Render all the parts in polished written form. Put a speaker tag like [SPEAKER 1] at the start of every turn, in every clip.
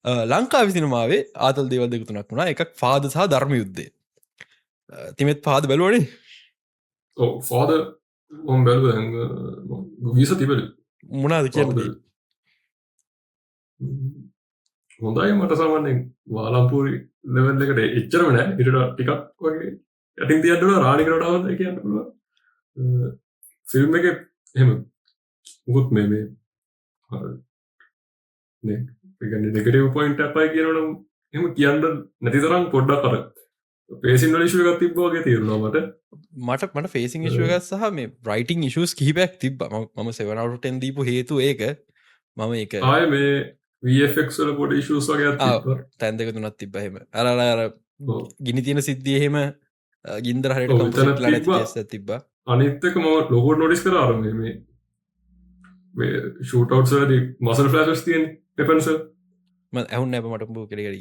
[SPEAKER 1] ලංකා සිනමාවේ ආතල් දේවල් දෙක තුනක් වුණා. එකක් ෆාද සහ ධර්ම යුද්ධය. තිමෙත් ෆාද බැලුවනේ.
[SPEAKER 2] ඔව් ෆාද මම බැලුවා ගීස තිබෙලු.
[SPEAKER 1] මොනවද කියන්නේ?
[SPEAKER 2] හොඳයි මට සාමාන්‍යයෙන් වාලම්පූරි ලෙවල් එකට එච්චරම නෑ. ඊට ටිකක් වගේ යටින් තියන්න ඕන රාණි කරට ආවද කියන්න පුළුවන්. ෆිල්ම් එකේ එහෙම මුකුත් මේ නේ නෙගටිව් පොයින්ට් එකයි කියනවනම් එහෙම කියන්න නැති තරම් පොඩ්ඩක් අර පේසින් වල ඉෂුව එකක් තිබ්බා වගේ තේරුණා
[SPEAKER 1] මට ෆේසින් ඉෂුව එකක් සහ මේ රයිටින් ඉෂුස් කිහිපයක් තිබ්බා. මම 7 out of 10 දීපු හේතුව ඒක. මම ඒක
[SPEAKER 2] ආයේ මේ VFX වල පොඩි ඉෂුස් වගේ තිබ්බා.
[SPEAKER 1] තැන් දෙක තුනක් තිබ්බා එහෙම. අර ගිනි තියෙන සිද්ධිය එහෙම ගින්දර හරියට කම්පොසිට් ලා නැති කේස් එකක් තිබ්බා.
[SPEAKER 2] අනිත් එක මම ලොකෝ නොටිස් කරා අර මේ ෂූට් අවුට්ස් වලදී මසල් ෆ්ලෑෂස් තියෙන වෙපන්ස් වල
[SPEAKER 1] මම ඇහුන්නේ නැහැ මට බෝ කෙලි කෙලි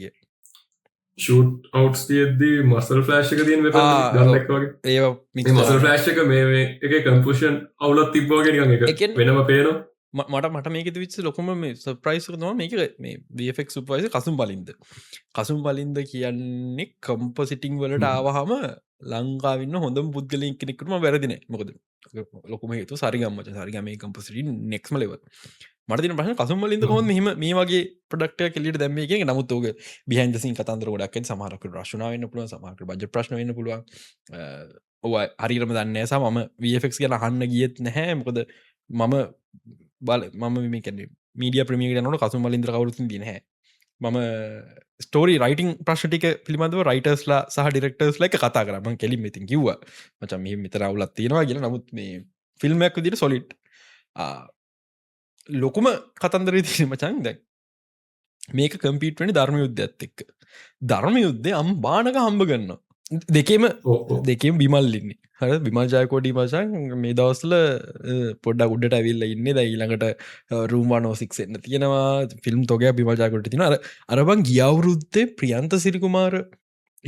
[SPEAKER 2] ෂූට් අවුට්ස් තියෙද්දී මසල් ෆ්ලෑෂ් එක තියෙන වෙපන් ගන්න එක වගේ
[SPEAKER 1] ඒවා
[SPEAKER 2] මේ මසල් ෆ්ලෑෂ් එක මේ එකේ කම්පොසිෂන් අවුලක් තිබ්බා වගේ නිකන් එක වෙනම පේනවා.
[SPEAKER 1] මට මේකෙදි විච්ච ලොකුම මේ සර්ප්‍රයිස් එක තමයි මේක මේ VFX සුපර්වයිසර් කසුම් බලින්ද කියන්නේ කම්පොසිටිං වලට ආවහම ලංකාවේ ඉන්න හොඳම පුද්ගලයෙක් කෙනෙක්ට මම වැරදි නෑ. මොකද ලොකුම හේතුව සරිගම් මචං. සරිගම් මේ කම්පොසිටිං නෙක්ස්ට් ලෙවල්. මට තියෙන ප්‍රශ්නේ කසුම් බලින්ද කොහොමද මෙහෙම මේ වගේ ප්‍රොඩක්ට් එකක් එළියට දැම්මේ කියන එක. නමුත් ඕක බිහයින්ඩ් ද සීන් කතන්දර ගොඩක් එන්නේ. සමහරක් රෂ් වුණා වෙන්න පුළුවන්. සමහරක් බජට් ප්‍රශ්න වෙන්න පුළුවන්. ඔව් හරියටම දන්නේ නැහැ. සම මම VFX ගැන අහන්න ගියෙත් නැහැ. මොකද මම මේ කියන්නේ මීඩියා ප්‍රීමියර් එක යනකොට කසුම් බලින්ද කවුරුත් ඉන්නේ නැහැ. මම ස්ටෝරි රයිටිං ප්‍රශ්න ටික පිළිබඳව රයිටර්ස්ලා සහ ඩිරෙක්ටර්ස්ලා එක්ක කතා කරා. මම කෙලින්ම ඉතින් කිව්වා මචං මෙතන අවුලක් තියෙනවා කියලා. නමුත් මේ ෆිල්ම් එකක් විදිහට සොලිඩ්. ලොකුම කතන්දරේ තියෙන මචං දැන් මේක කම්පීට් වෙන්නේ ධර්ම යුද්ධයත් එක්ක. ධර්ම යුද්ධේ අම්බානක හම්බ ගන්නවා. දෙකේම බිමල් ඉන්නේ. හරි බිමල් ජයකොඩි මචං මේ දවස්වල පොඩ්ඩක් උඩට ඇවිල්ලා ඉන්නේ. දැන් ඊළඟට රූම් 106 එන්න තියෙනවා. ෆිල්ම් තොගයක් බිමල් ජයකොඩිට තියෙනවා. අර බං ගිය අවුරුද්දේ ප්‍රියන්ත සිරිකුමාර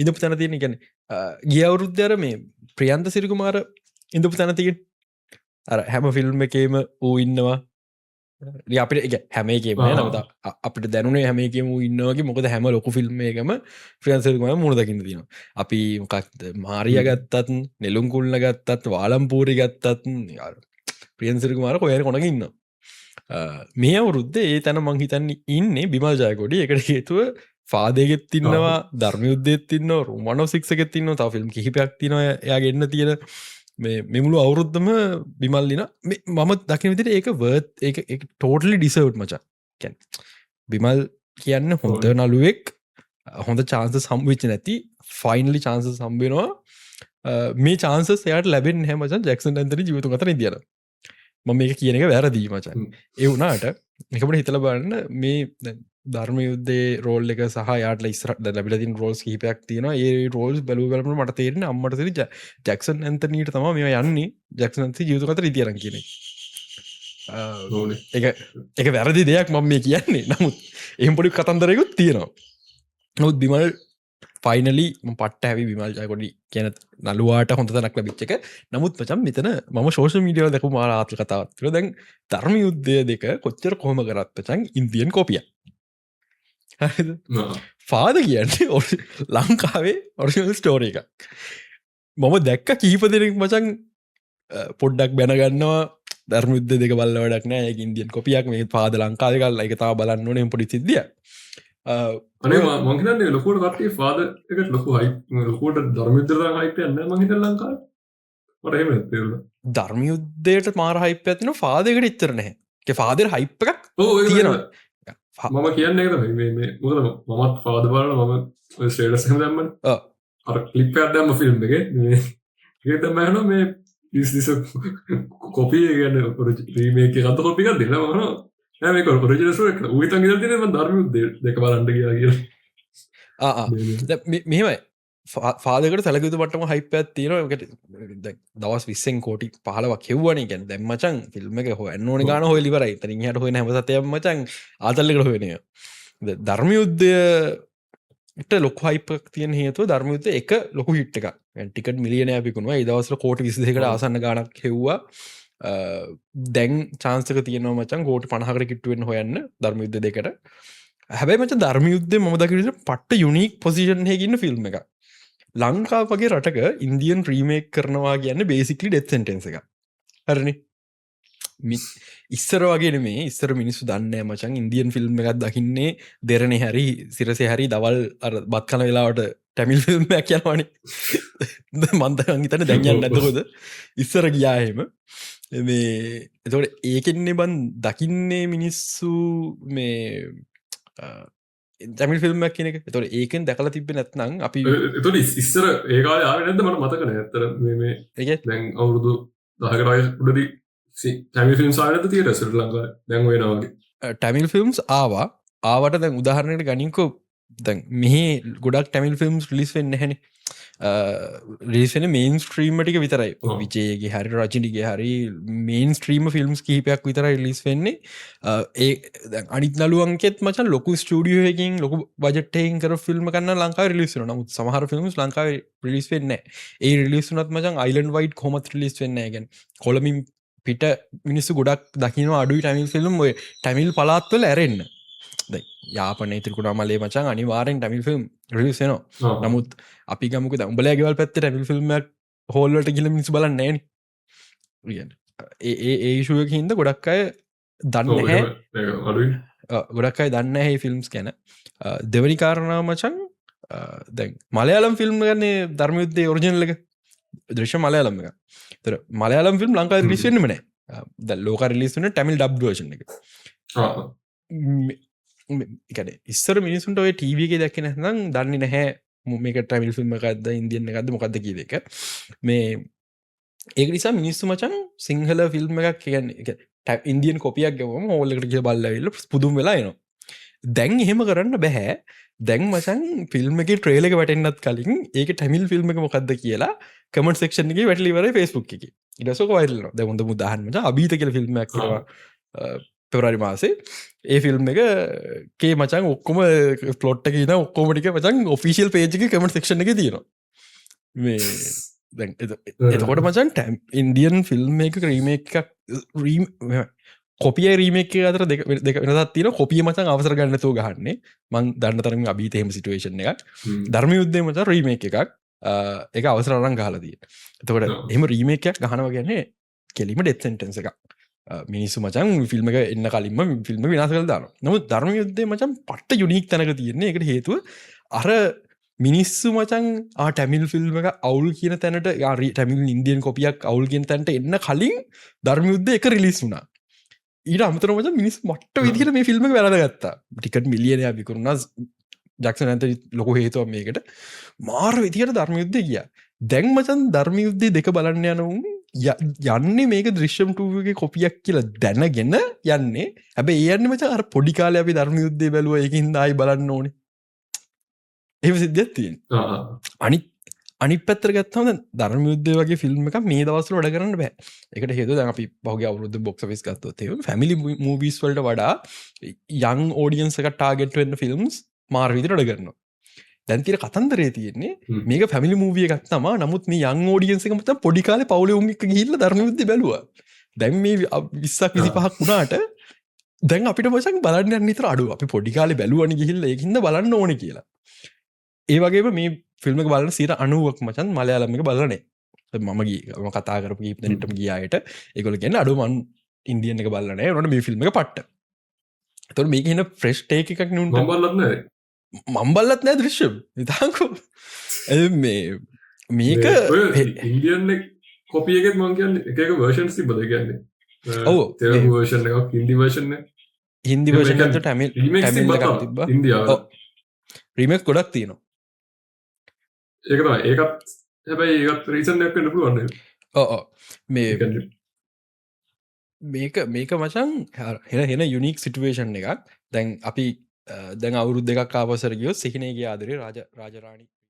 [SPEAKER 1] ඉඳපු තැන තියෙන. කියන්නේ ගිය අවුරුද්දේ අර මේ ප්‍රියන්ත සිරිකුමාර ඉඳපු තැන තියෙන. අර හැම ෆිල්ම් එකේම ඌ ඉන්නවා. අපිට හැම එකේම නමුත් අපිට දැනුනේ හැම එකේම ඌ ඉන්නවා වගේ. මොකද හැම ලොකු ෆිල්ම් එකකම ප්‍රියන්ත සිරිකුමාර මුණ දකින්න තියෙනවා. අපි මොකක්ද මාරියා ගත්තත්, නෙළුම් කුල්ල ගත්තත්, වාලම්පූරි ගත්තත් ප්‍රියන්ත සිරිකුමාර කොහේ කොනක ඉන්නවා. මේ අවුරුද්දේ ඒ තැන මං හිතන්නේ ඉන්නේ බිමල් ජයකොඩි. ඒකට හේතුව ෆාදේගෙත් ඉන්නවා, ධර්ම යුද්ධෙත් ඉන්නවා, රූම් 106 එකෙත් ඉන්නවා. තව ෆිල්ම් කිහිපයක් තියෙනවා එයාගේ එන්න තියෙන. මේ මුළු අවුරුද්දම බිමල්ලින මම දකින විදිහට ඒක වර්ත් ඒක ටෝටලි ඩිසර්ව්ඩ් මචං. කියන්නේ බිමල් කියන්නේ හොඳ නළුවෙක්, හොඳ chances හම්බ වෙච්ච නැති ෆයිනලි chances හම්බ වෙනවා. මේ chances එයාට ලැබෙන්නේ නැහැ මචං ජැක්සන් ඇන්තනි ජීවිත අතර ඉඳලා. මම මේක කියන එක වැරදි මචං. ඒ වුණාට මේකපොඩ හිතලා බලන්න මේ ධර්ම යුද්ධේ රෝල් එක සහ යාට ඉස්සරහට ලැබිලා තියෙන රෝල්ස් කිහිපයක් තියෙනවා. ඒ රෝල්ස් බලනකොට මට තේරෙන්නේ අම්මට තේරෙන්නේ ජැක්සන් ඇන්තනීට තමයි මේවා යන්නේ. ජැක්සන් ඇන්තනි ජීවිත අතර ඉතියරන් කියන එක. ඒක වැරදි දෙයක් මම මේ කියන්නේ. නමුත් එහෙම පොඩි කතන්දරයකුත් තියෙනවා. නමුත් බිමල් ෆයිනලි පට්ට හැවි බිමල් ජයකොඩි කියන නළුවාට හොඳ තැනක් ලැබිච්ච එක. නමුත් මචං මෙතන මම සෝෂල් මීඩියා වල දැකපු මාර ආත්ම කතාවක් තියෙනවා. දැන් ධර්ම යුද්ධය දෙක කොච්චර කොහොම කරත් මචං ඉන්දියන් කොපියක්. හරිද? ෆාද කියන්නේ ලංකාවේ ඔරිජිනල් ස්ටෝරි එකක්. මම දැක්ක කිහිප දෙනෙක් මචං පොඩ්ඩක් බැනගන්නවා ධර්ම යුද්ධ දෙක බලලා වැඩක් නැහැ. ඒක ඉන්දියන් කොපියක්. මේක ෆාද ලංකාවේ ගාලා ඒක තාම බලන්න ඕනේ පොඩි සිද්ධියක්.
[SPEAKER 2] අනේ මම හිතන්නේ ලොකුවට කට්ටිය ෆාදර් එකට ලොකු හයිප් ලොකුවට ධර්ම යුද්ධ තරම් හයිප් එකක් නැහැ මම හිතන්නේ ලංකාවේ. මට එහෙම තේරුණා.
[SPEAKER 1] ධර්ම යුද්ධයට මාර හයිප් එකක් තියෙනවා. ෆාදර් එකට ඉතර නැහැ. ඒක ෆාදර් හයිප් එකක් තියෙනවා.
[SPEAKER 2] මම කියන්නේ ඒක තමයි මේ මොකද මමත් ෆාදර් බලනවා මම ඔය ස්ටේටස් එකම දැම්මනේ. අර ක්ලිප් එකක් දැම්ම ෆිල්ම් එකේ මේ ඒක තමයි අහනවා මේ this කොපි කියන්නේ රීමේක් එකක් කොපි එකක් දෙලා මම නෑ මේක ඔරිජිනල් ස්ටෝරි එක ඌ හිතන් ඉඳලා තියෙන්නේ මම ධර්ම යුද්ධ දෙක බලන්න ගියා කියලා.
[SPEAKER 1] මෙහෙමයි ෆාදරකට සැලකිය යුතු මට්ටම හයිප් එකක් තියෙනවා. ඒකට දැන් දවස් 20න් කෝටි 15ක් හෙව්වනේ. කියන්නේ දැන් මචං ෆිල්ම් එක හොයන්න ඕනේ ගාන හොයලා ඉවරයි. එතනින් එහාට හොයන හැම සතයක්ම මචං ආතල් එකට හොයන එක. ධර්ම යුද්ධයට ලොකු හයිප් එකක් තියෙන හේතුව ධර්ම යුද්ධ එක ලොකු හිට් එකක්. يعني ටිකට් මිලියනයක් විකුණුවා. ඒ දවස්වල කෝටි 22කට ආසන්න ගාණක් හෙව්වා. දැන් chance එක තියෙනවා මචං කෝටි 50කට කිට්ටු වෙන්න හොයන්න ධර්ම යුද්ධ දෙකට. හැබැයි මච ධර්මයුද්ධ ම දකිට පට්ට යුනික් පොසිෂන් හකින්න ෆිල්ම් එක ලංකාවගේ රටක ඉන්දියන් ප්‍රීමේක් කරනවා කියන්න බේසිකලි ඩෙත් සෙන්ටෙන්ස එක හරණි ඉස්සර වගේ මේ ඉස්සර මිනිස්සු දන්න මචන් ඉන්දියන් ෆිල්ම් එකත් දකින්නේ දෙරණ හැරි සිරසේ හැරි දවල් බත් කන වෙලාවට ටැමිල් ෆිල්ම්යක් යනවානේ මන්දගිතන දැන්යන්න නැතකොද ඉස්සර ගියාහෙම මේ එතට ඒකෙන්නේ බන් දකින්නේ මිනිස්සු මේ ජැමිල් ෆිල්ම්ක් කෙනෙක තොට ඒකෙන් දැකල තිබ නැත්නම් අපි
[SPEAKER 2] එතට ඉස්සර ඒකා යා නැද මට මතකන ඇතර මේ දැන් අවුරුදු දහකරයි උඩදී ටැමි ෆිල්ම් සානත තියට සට ලංකා දැන්වෙනවාගේ
[SPEAKER 1] ටැමිල් ෆිල්ම්ස් ආවට දැන් උදාහරණයට ගනිකෝ දැන් මෙහි ගොඩක් ටැමිල් ෆිල්ම්ස් ලිස් වෙන්න හැන රිසන මේන් ස්ට්‍රීමටික විතරයි විචේගේ හරි රචිනිගේ හරි මේන් ස්ට්‍රීම ෆිල්ම්ස් කිහිපයක් විතරයි ලිස් වෙන්නේ ඒ අනිත් නලුවන්කෙත් මචන් ලොකු ස්ටඩියෝයකින් ලොකු බජට්ටයෙන් කර ෆිල්ම් කන්න ලංකා රිලිස්සන නමුත් සමහර ෆිල්ම්ස් ලංකා රිලිස් වෙන්න ඒ රිලිස්සුනත් මචන් අයිලන් වයිට් කොමත් රිලිස් වෙන්න ගැන් කොළමින් පිට මිනිස්සු ගොඩක් දකින අඩුයි ටැමිල් ෆිල්ම් ඔය ටැමිල් පලාත්වල ඇරෙන්න්න යාපන තිරකුණ මලේ මචන් අනිවාරෙන් ටැමිල් ෆිල්ම් රිලිස්සනවා නමුත් අපි ගමක උඹලෑගෙවල් පැත්ත ටැමිල් ෆිල්ම්මක් හෝල්ලට කියල මිනිස් බල නෑන ඒශුවක හින්ද ගොඩක් අය දන්න හැ ගොඩක් අයි දන්න හැ ෆිල්ම්ස් ගැන දෙවනි කාරණාව මචන් දැන් මලයාලම් ෆිල්ම් ගන්නේ ධර්මයුද්ධේ ඔරිජනල එක දෘශ්‍ය මලයාලම් එක තර මලයාලම් ෆිල්ම් ලංකා රිලිස්වෙන්න්නම නෑ ද ලෝක රිලිස්වන ටැමිල් ඩබ්ෂන එක එකන ඉස්සර මිනිසුන්ට ඔය ටීවගේ දැක්කෙන නම් දන්නේ නැහැ මේක ට්‍රමිල් ෆිල්ම් එකක්ද ඉන්දියන් එකක්ද මොකක්ද කිය දෙක මේ ඒක නිසා මිනිස්සු මචන් සිංහල ෆිල්ම් එකක් කියන්නේ ඉන්දියන් කොපියක් ගවම හෝල්ලකට කිය බල්ලවෙල්ල පුදුම් වෙලායනවා දැන් එහෙම කරන්න බැහැ දැන් මචන් ෆිල්ම් එක ට්‍රේල එක වැටෙන්න්නත් කලින් ඒක ටැමිල් ෆිල්ම් එක මොකක්ද කියලා කමට සෙක්ෂන්ගේ වැටලිවර ෆස්බුක් එක ඉඩසක වයිල්ල දැමුද මුදාහන්මට අභීත කියල ෆිල්ම්මක් කරවා පෙරරි මාසේ ඒ ෆිල්ම් එක කේ මචන් ඔක්කොම පලොට් කියන ඔක්කෝමටික මචන් ඔෆිසිල් පේජ්ක කමට සක්ෂණ එක තියෙනවා මේ එතකොට මචන් ටැම් ඉන්දියන් ෆිල්ම් එක ක්‍රීම එකක් කොපිය රීමක් අතර දෙක වෙනත් තින කොපිය මචන් අවසර ගන්නතු ගහන්නේ මං දන්න තරම අභීතහෙම සිටුවේෂන් එක ධර්ම යුද්ධය මච රීම එකක් එක අවසරරන් ගහලදී එතකොට එම රීම එකයක් ගහනව ගැන්නේ කෙලිම ඩෙත් සෙන්ටන්ස එකක් මිනිස්සු මචන් ෆිල්ම් එක එන්න කලින්ම ෆිල්ම් විනාස කළ දාන නමුත් ධර්ම යුද්ධය මචන් පට්ට යුනික් තැනක තියෙන්නේ එකට හේතුව අර මිනිස්සු මචන් ටැමිල් ෆිල්ම් එක අවුල් කියන තැනට ටැමිල් ඉන්දියන් කොපියක් අවුල් කියෙන් තැන්ට එන්න කලින් ධර්ම යුද්ධ එක රිලිස් වුණා ඊට අමතර මච මිනිස් මට්ට විදිර මේ ෆිල්ම් වැරදගත්තා ටිකට මිලියනය විකරුණ ජක්ෂ නැත ලොක හේතුව මේකට මාර විදිහට ධර්ම යුද්ධ කිය දැන් මචන් ධර්ම යුද්ධය දෙක බලන්න යනවුන් යන්නේ මේක දෘශ්‍යම්ටගේ කොපියක් කියලා දැනගෙන යන්නේ ඇබ ඒයන්න මච අර පොඩිකාල අපි ධර්ම යුද්ධය බැලුව එකින් දායි බලන්න ඕන ඒ සිද්ධත්තියෙන් අනි පැත්තර ගත්තම ධර්ම යුද්ධය වගේ ෆිල්ම් එක මේ දවසල වැඩ කරන්න බෑ එකට හේතු දැන් අපි පහුගේ අවුරුදු බොක්ස් ඔෆිස් ගත්තොත් ෆැමිලි මූවීස් වලට වඩා යං ඕඩියන්ස් එක ටාගට් වෙන්න ෆිල්ම්ස් මාර විදිහට වැඩ කරනවා දැන් තියෙන කතන්දරේ තියෙන්නේ මේක ෆැමිලි මූවී එකක් තමයි නමුත් මේ යං ඕඩියන්ස් එක මත පොඩි කාලේ පවුලේ උන් එක්ක ගිහිල්ලා ධර්ම යුද්ධය බැලුවා දැන් මේ 20ක් 25ක් වුණාට දැන් අපිට මචං බලන්න යන්න විතර අඩු අපි පොඩි කාලේ බැලුවනේ ගිහිල්ලා ඒකින්ද බලන්න ඕනේ කියලා ඒ වගේම මේ ෆිල්ම් එක බලන 90ක් මචං මලයාලම් එක බලන්නේ මම කතා කරපු කීප දෙනෙක්ටම ගියායට ඒගොල්ලෝ කියන්නේ අඩු මං ඉන්දියන් එක බලලා නැහැ උනට මේ ෆිල්ම් එක පට්ට එතකොට මේක එන ෆ්‍රෙෂ් ටේක් එකක් නේ උන්ට
[SPEAKER 2] මම බලලත් නැහැ
[SPEAKER 1] මම බලලත් නැහැ දෘශ්‍යම් ඉතාලකෝ මේ මේක
[SPEAKER 2] ඉන්දියන් කොපි එකෙත් මං කියන්නේ එක එක වර්ෂන්ස් තිබ්බද කියන්නේ
[SPEAKER 1] ඔව්
[SPEAKER 2] තෙලුගු වර්ෂන් එකක් හින්දි වර්ෂන් එක
[SPEAKER 1] හින්දි වර්ෂන් එකත් ටැමිල් එකක් තිබ්බා
[SPEAKER 2] ඉන්දියාවේ
[SPEAKER 1] රීමේක් ගොඩක් තියෙනවා
[SPEAKER 2] ඒක තමයි ඒකත් හැබැයි ඒකත් රීසන් එකක් වෙන්න පුළුවන් නේද
[SPEAKER 1] මේක මචන් හෙන යුනික් සිටුවේෂන් එකක් දැන් අපි දැන් අවුරුද් දෙකක් ආපසර ගියොත් සිහිනේගේ ආදරේ රාජරාණි